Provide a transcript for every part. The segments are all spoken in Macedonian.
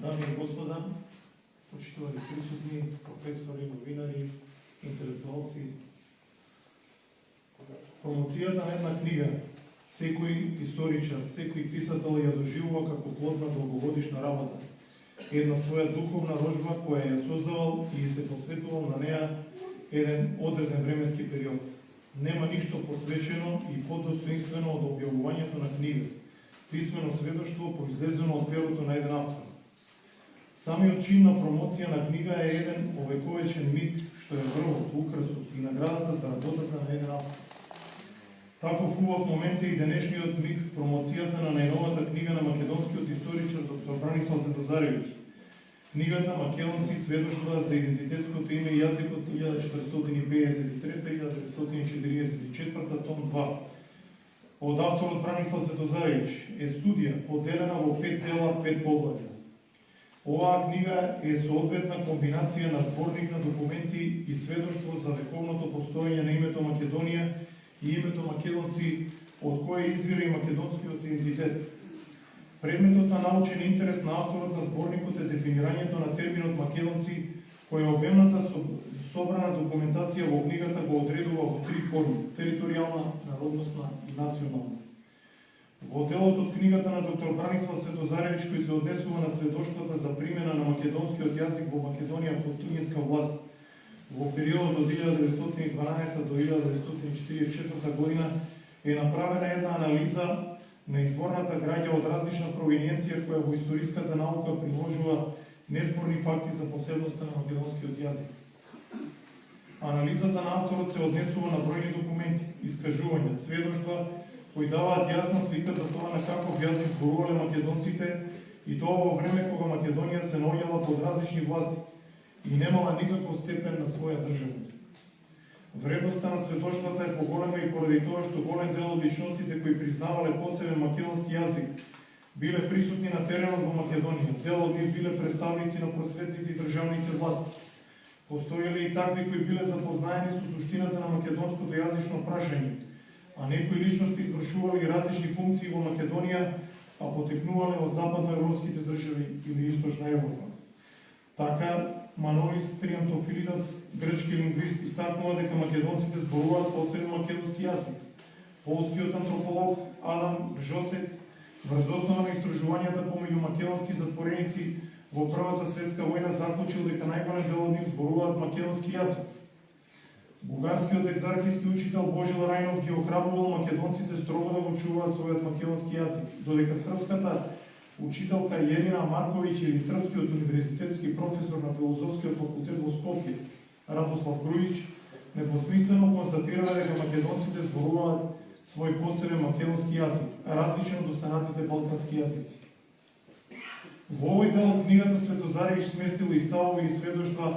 Дами и господа, почитувани присутни, професори, новинари, интелектуалци, промоцијата на една книга секој историчар, секој писател ја доживува како плод на долгогодишна работа. Една своја духовна рожба која ја создавал и се посветувал на неа еден одреден временски период. Нема ништо посвечено и подостоинствено од објавувањето на книга, писмено сведоштво произлезено од перото на еден автор. Самиот чин на промоција на книга е еден овековечен миг, што е врвот, украсот и наградата за работата на еден автор. Таков убав момент е и денешниот миг, промоцијата на најновата книга на македонскиот историчар доктор Бранислав Светозаревиќ. Книгата Македонски сведоштва за идентитетското име и јазикот 1453-1944, том 2. Од авторот Бранислав Светозаревиќ е студија поделена во 5 дела, 5 поглавја. Оваа книга е соодветна комбинација на зборник на документи и сведоштво за вековното постоење на името Македонија и името македонци, од кое извира и македонскиот идентитет. Предметот на научен интерес на авторот на зборникот е дефинирањето на терминот македонци, која обемната собрана документација во книгата го одредува во 3 форми: територијална, народносна и национална. Во делот од книгата на доктор Бранислав Светозаревиќ, кој се однесува на сведоштвата за примена на македонскиот јазик во Македонија под туѓинска власт во периодот од 1912 до 1944 година, е направена една анализа на изворната граѓа од различна провиненција која во историската наука приложува неспорни факти за посебноста на македонскиот јазик. Анализата на авторот се однесува на бројни документи, искажувања, сведоштва кои даваат јасна слика за тоа на каков јазик зборувале македонците, и тоа во време кога Македонија се наоѓала под различни власти и немала никаков степен на своја државност. Вредноста на сведоштвата е поголема и поради тоа што голем дел од личностите кои признавале посебен македонски јазик биле присутни на теренот во Македонија. Дел од нив биле представници на просветните и државните власти. Постоеле и такви кои биле запознаени со суштината на македонското јазично прашање, а некои личности извршувале различни функции во Македонија, а потекнувале од западноевропските држави или источна Европа. Така, Манолис Триантофилидас, грчки лингвист, истакнува дека македонците зборуваат посебен македонски јазик. Полскиот антрополог Адам Бжоцек, врз основа на истражувањата помеѓу македонски затвореници во Првата светска војна, заклучил дека најголем дел од нив зборуваат македонски јазик. Бугарскиот екзархиски учител Божил Рајнов ги охрабрувал македонците строго да го чуваат својот македонски јазик, додека српската учителка Елина Марковиќ или српскиот универзитетски професор на филозофскиот факултет во Скопје Радослав Грујич недвосмислено констатирале дека македонците зборуваат свој посебен македонски јазик, различен од останатите балкански јазици. Во овој дел од книгата Светозаревиќ сместил и ставови и сведоштва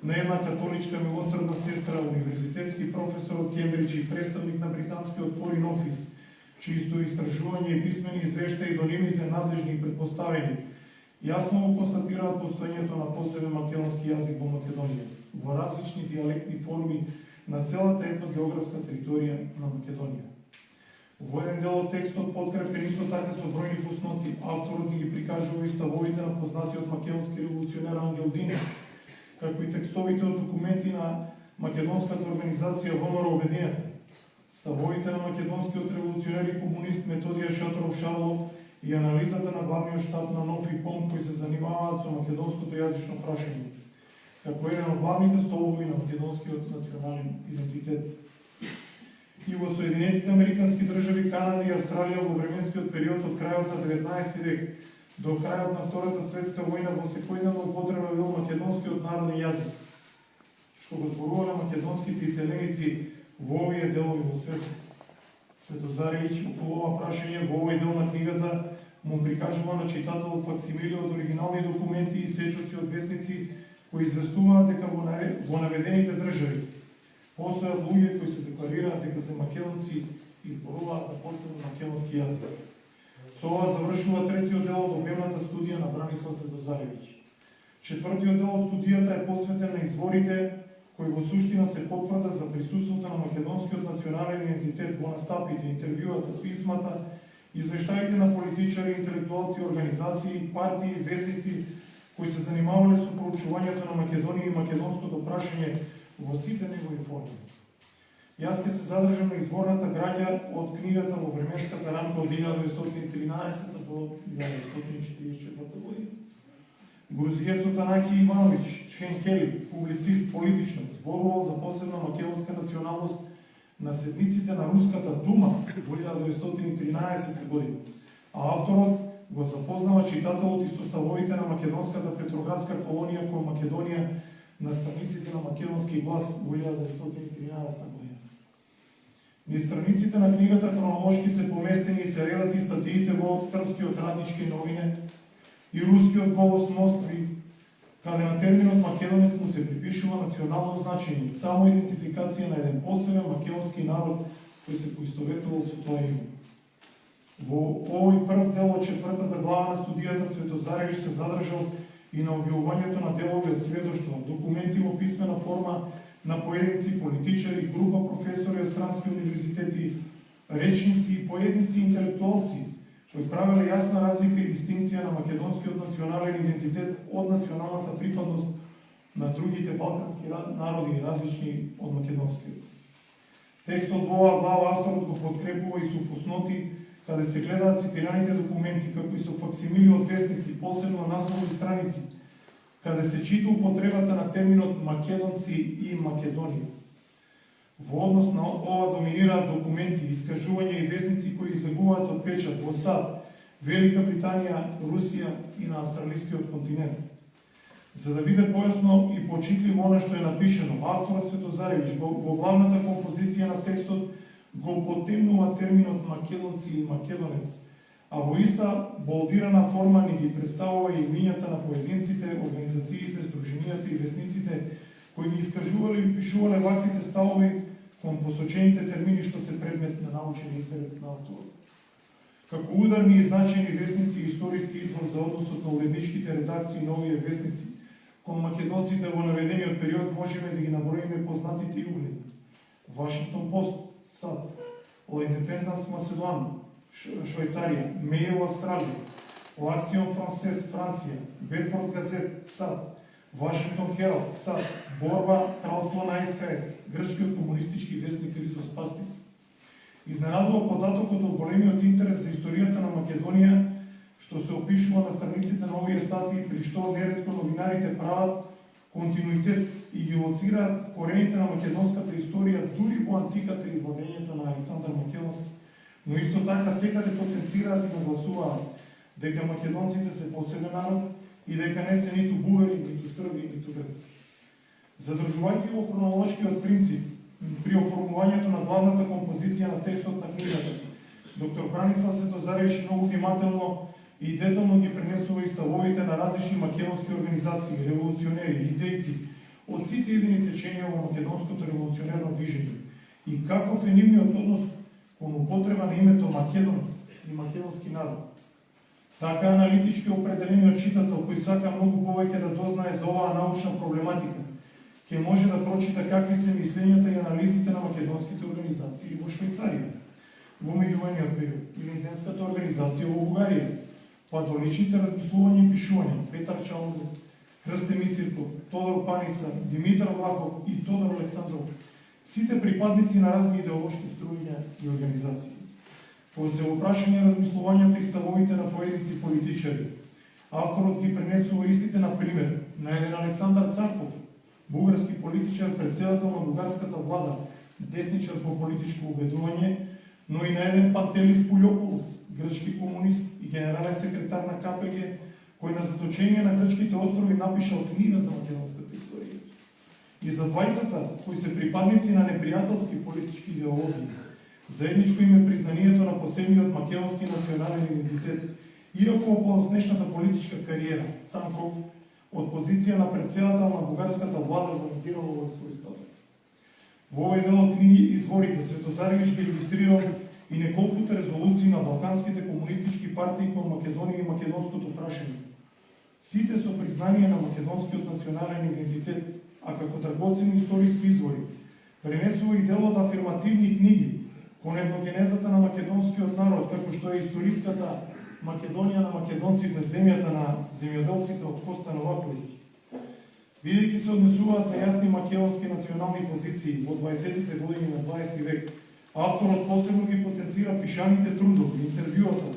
на една католичка милосрдна сестра, универзитетски професор од Кембридж и представник на британскиот Foreign Office, чиисто истражување и писмени извештаи до нивните надлежни и предпоставени јасно го констатираат постоењето на посебен македонски јазик во Македонија, во различни диалектни форми на целата етногеографска територија на Македонија. Во еден дел од текстот, подкрепен исто така со бројни фусноти, авторот ги прикажува и ставовите на познатиот македонски револуционер Ангел Динев, како и текстовите од документи на македонската организација ВМРО Обединета, ставовите на македонскиот револуционер и комунист Методија Шаторов Шарло и анализата на главниот штаб на НОФ и ПОМ кои се занимаваат со македонското јазично прашање, како еден од главните столбови на македонскиот национален идентитет. И во Соединетите Американски држави, Канада и Австралија во временскиот период од крајот на 19 век до крајот на Втората светска војна во секојдневна употреба бил македонскиот народен јазик, што го зборувале македонските иселеници во овие делови во светот. Светозаревиќ околу ова прашање во овој дел на книгата му прикажува на читателот факсимили од оригинални документи и сечоци од весници кои известуваат дека во наведените држави постојат луѓе кои се декларираат дека се македонци и зборуваат на посебен македонски јазик. Со ова завршува третиот дел од обемната студија на Бранислав Светозаревиќ. Четвртиот дел од студијата е посветен на изворите кои во суштина се потврда за присуството на македонскиот национален идентитет во настапите, интервјуата, писмата, извештаите на политичари, интелектуалци, организации, партии, вестници, кои се занимавале со проучувањето на Македонија и македонското прашање во сите негови форми. Јас ќе се задржам на изворната граѓа од книгата во временската рамка од 1913 до 1944 година. Грузиецот Анаки Ивановиќ, Ченкели, публицист, политичар, зборувал за посебна македонска националност на седниците на Руската дума во 1913 година, а авторот го запознава читателот и составовите на македонската Петроградска колонија кон Македонија на страниците на Македонски глас во 1913 година. Низ страниците на книгата хронолошки се поместени и се редати статиите во Српскиот раднички новине и Рускиот голос Москви, каде на терминот македонец му се припишува национално значење, само идентификација на еден посебен македонски народ кој се поистоветувал со тоа име. Во овој прв дел од четвртата глава на студијата Светозаревич се задржал и на објавувањето на делови од сведоштва, документи во писмена форма на поединци, политичари, група професори од странски универзитети, речници и поединци интелектуалци, кои правеле јасна разлика и дистинција на македонскиот национален идентитет од националната припадност на другите балкански народи различни од македонскиот. Текстот во оваа глава авторот го подкрепува и со фусноти, каде се гледаат цитираните документи, како и со факсимили од вестници, посебно насновни страници, каде се чита употребата на терминот македонци и Македонија. Во однос на ова доминираат документи, искажувања и вестници кои излегуваат од печат во САД, Велика Британија, Русија и на австралискиот континент. За да биде појасно и почитливо она што е напишено, авторот Светозаревич во главната композиција на текстот го потемнува терминот македонци и македонец, а во иста болдирана форма ни ги представува и имињата на поединците, организациите, здруженијата и вестниците кои ги искажувале и пишувале ваквите ставови кон посочените термини што се предмет на научен интерес на авторот. Како ударни и значајни вестници и историски извор за односот на уредничките редакции на овие вестници кон македонците во наведениот период можеме да ги наброиме познатите и угледни: Вашингтон Пост, САД, La Independence Macedon, Швајцарија, Mail Австралија, L'Action Française Франција, Bedford Gazette, САД, Вашингтон Хералд, САД, Борба, Кралство на СКС, грчкиот комунистички вестник Ризоспастис. Изненадува податокот од големиот интерес за историјата на Македонија, што се опишува на страниците на овие статии, при што неретко новинарите прават континуитет и ги лоцираат корените на македонската историја дури во антиката и владењето на Александар Македонски, но исто така секаде потенцираат и нагласуваат дека македонците се посебен народ и дека не се ниту бугари, ниту срби, ниту грци. Задржувајќи во хронолошкиот принцип при оформувањето на главната композиција на текстот на книгата, доктор Бранислав Светозаревич многу внимателно и детално ги пренесува и ставовите на различни македонски организации, револуционери, идејци од сите идени теченија во македонското револуционерно движење и каков е нивниот однос кон употреба на името македонец и македонски народ. Така аналитички определениот читател кој сака многу повеќе да дознае за оваа научна проблематика, ќе може да прочита какви се мислењата и анализите на македонските организации во Швајцарија во меѓувојниот период, или Денската организација во Бугарија, па до личните размислувања и пишувања Петар Чалдов, Крсте Мисирков, Тодор Паница, Димитар Влахов и Тодор Александров, сите припадници на разни идеолошки струјња и организации. Кога се опрашање размислувањата и ставовите на поединци политичари, авторот ги пренесува истите на пример на еден Александар Цанков, бугарски политичар, председател на бугарската влада, десничар по политичко убедување, но и на еден Пантелис Пулјополус, грчки комунист и генерален секретар на КПГ, кој на заточение на грчките острови напишал книга за македонската историја. И за двајцата, кои се припадници на непријателски политички идеологии, заедничко им е признанието на посебниот македонски национален идентитет, иако во поуспешната политичка кариера, Цанков од позиција на председател на бугарската влада гарантирал овој свој статус. Во овој дел од книги изворите Светозаревич ги илустрирал и неколкуте резолуции на балканските комунистички партии кон Македонија и македонското прашање. Сите со признание на македонскиот национален идентитет, а како драгоцени историски извори, пренесува и дел од афирмативни книги кон етногенезата на македонскиот народ, како што е историската Македонија на македонците, земјата на земјоделците од Коста Новаковиќ. Бидејќи се однесуваат на јасни македонски национални позиции во 20-тите години на 20 век, авторот посебно ги потенцира пишаните трудови, интервјуата,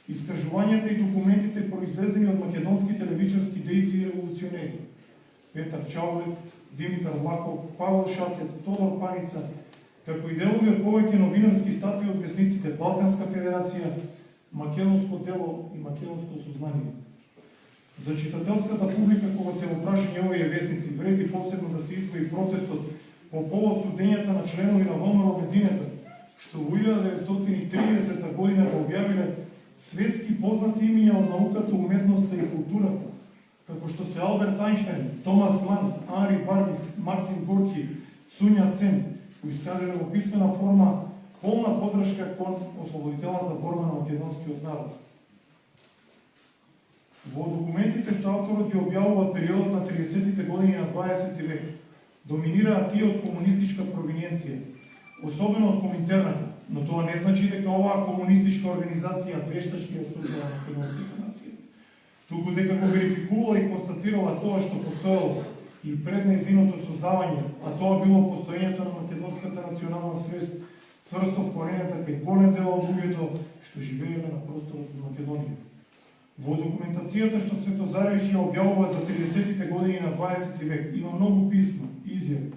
искажувањата и документите произлезени од македонските левичарски дејци и револуционери. Петар Чаулев, Димитар Влахов, Павел Шатев, Тодор Паница, како и делови од повеќе новинарски статии од весниците Балканска федерација, Македонско дело и Македонско сознание. За читателската публика, кога се опрашање овие весници, вреди посебно да се извои протестот по повод судењата на членови на ВМРО Обединета, што во 1930 година го објавиле светски познати имиња од науката, уметноста и културата, како што се Алберт Ајнштајн, Томас Ман, Анри Барбис, Максим Горки, Сунја Сен, кои искажале во писмена форма полна поддршка кон ослободителната борба на македонскиот народ. Во документите што авторот ги објавува периодот на 30-тите години на 20 век, доминираат тие од комунистичка провиненција, особено од Коминтерната, но тоа не значи дека оваа комунистичка организација вештачки ја осудила македонската нација. Туку дека го верификувала и констатирала тоа што постоело и пред нејзиното создавање, а тоа било постоењето на македонската национална свест, сврсто вкоренета кај голем дел од луѓето што живееле на просторот на Македонија. Во документацијата што Светозаревич ја објавува за 30-тите години на 20 век има многу писма, изјави,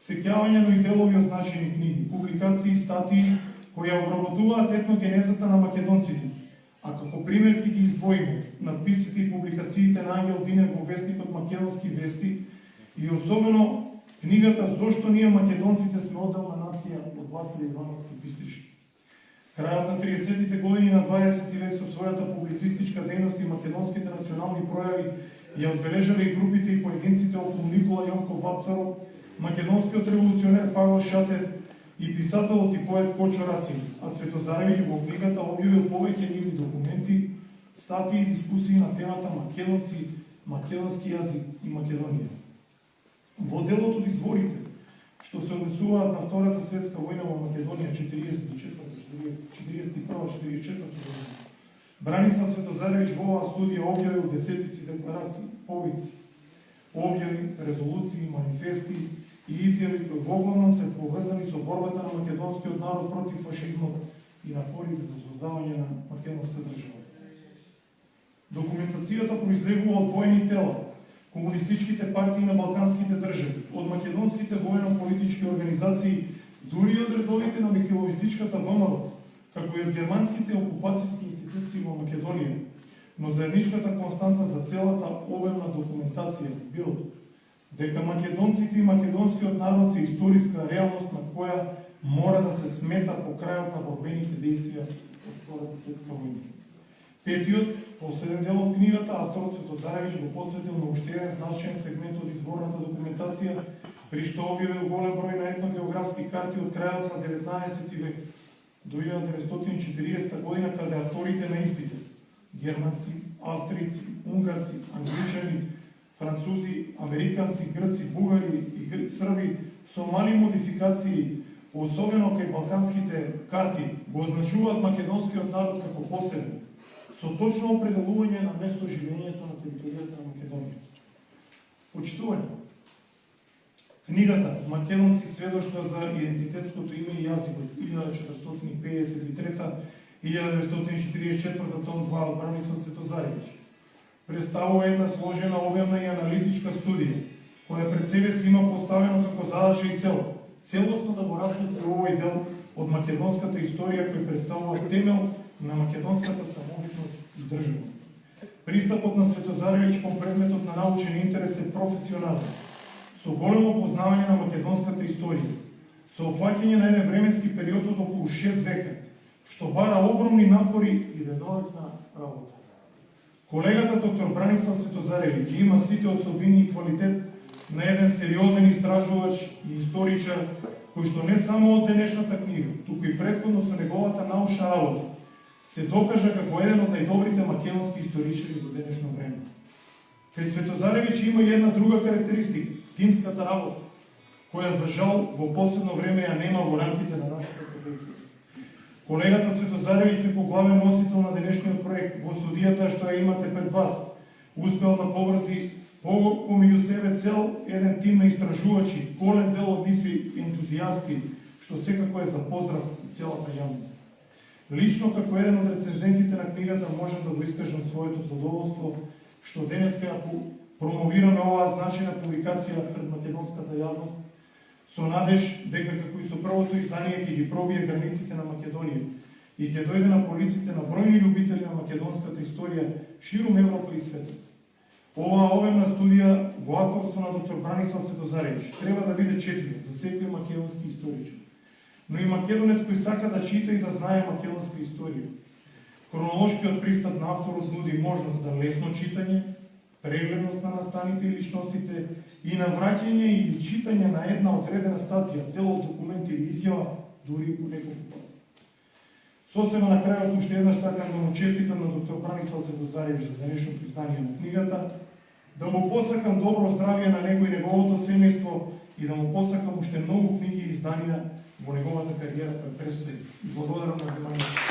сеќавања, но и делови од значени книги, публикации и статии кои ја обработуваат етногенезата на македонците. А како примерки ги издвоиме надписите и публикациите на Ангел Динев во вестникот Македонски вести и особено книгата Зошто ние македонците сме одделна нација од Васил Ивановски Бистришки. Крајот на 30-тите години на 20 век со својата публицистичка дејност и македонските национални пројави ја одбележале и групите и поединците околу Никола Јонков Вапцаров, македонскиот револуционер Павел Шатев и писателот и поет Кочо Рацин, а Светозаревич во книгата објавил повеќе нивни документи, статии и дискусии на темата македонци, македонски јазик и Македонија. Во делот од изворите, што се однесуваат на Втората светска војна во Македонија 41-44 година, Бранислав Светозаревич во оваа студија објавил десетици декларации, повици, објави, резолуции, манифести и изјави кои воглавном се поврзани со борбата на македонскиот народ против фашизмот и напорите за создавање на македонска држава. Документацијата произлегува од војни тела, комунистичките партии на балканските држави, од македонските воено-политички организации, дури од редовите на михиловистичката ВМРО, како и од германските окупацијски институции во Македонија, но заедничката константа за целата обемна документација бил дека македонците и македонскиот народ се историска реалност на која мора да се смета по крајот на борбените действија од Втората светска војна. Петиот, последен дел од книгата, авторот Светозаревич го посветил на уште значаен сегмент од изворната документација, при што објавил голем број на етногеографски карти од крајот на 19 век до 1940 година, каде авторите на истите, германци, австрици, унгарци, англичани, французи, американци, грци, бугари и срби со мали модификации, особено кај балканските карти, го означуваат македонскиот народ како посебен, со точно определување на место живењето на територијата на Македонија. Почитување. Книгата Македонци сведоштва за идентитетското име и јазикот 1453-1944 том 2 од Бранислав Светозаревич представува една сложена, обемна и аналитичка студија, која пред себе си има поставено како задача и цел целосно да го расветли овој дел од македонската историја кој представува темел на македонската самобитност и држава. Пристапот на Светозаревич кон предметот на научен интерес е професионален, со големо познавање на македонската историја, со опфаќање на еден временски период од околу 6 века, што бара огромни напори и денодетна работа. Колегата доктор Бранислав Светозаревич има сите особини и квалитет на еден сериозен истражувач и историчар, кој што не само од денешната книга, туку и претходно со неговата научна работа, се докажа како еден од најдобрите македонски историчари до денешно време. Кај Светозаревич има и една друга карактеристика – тимската работа, која за жал во последно време ја нема во рамките на нашата професија. Колегата Светозаревиќ како главен носител на денешниот проект во студијата што ја имате пред вас, успел да поврзи помеѓу себе цел еден тим на истражувачи, голем дел од нив ентузијасти, што секако е за поздрав и целата јавност. Лично како еден од рецензентите на книгата можам да го искажам своето задоволство што денеска промовираме оваа значајна публикација пред македонската јавност со надеж дека како и со првото издание ќе ги пробие границите на Македонија и ќе дојде на полиците на бројни љубители на македонската историја ширум Европа и светот. Оваа обемна студија во авторство на доктор Бранислав Светозаревиќ треба да биде четлива за секој македонски историчар, но и македонец кој сака да чита и да знае македонска историја. Хронолошкиот пристап на авторот нуди можност за лесно читање, прегледност на настаните и личностите и навраќање или читање на една одредена статија, дел од документ или изјава, дури по неколку пати. Сосема на крајот уште еднаш сакам да му честитам на доктор Бранислав Светозаревиќ за денешното издание на книгата, да му посакам добро здравје на него и неговото семејство и да му посакам уште многу книги и изданија во неговата кариера пред престои. Благодарам на вниманието.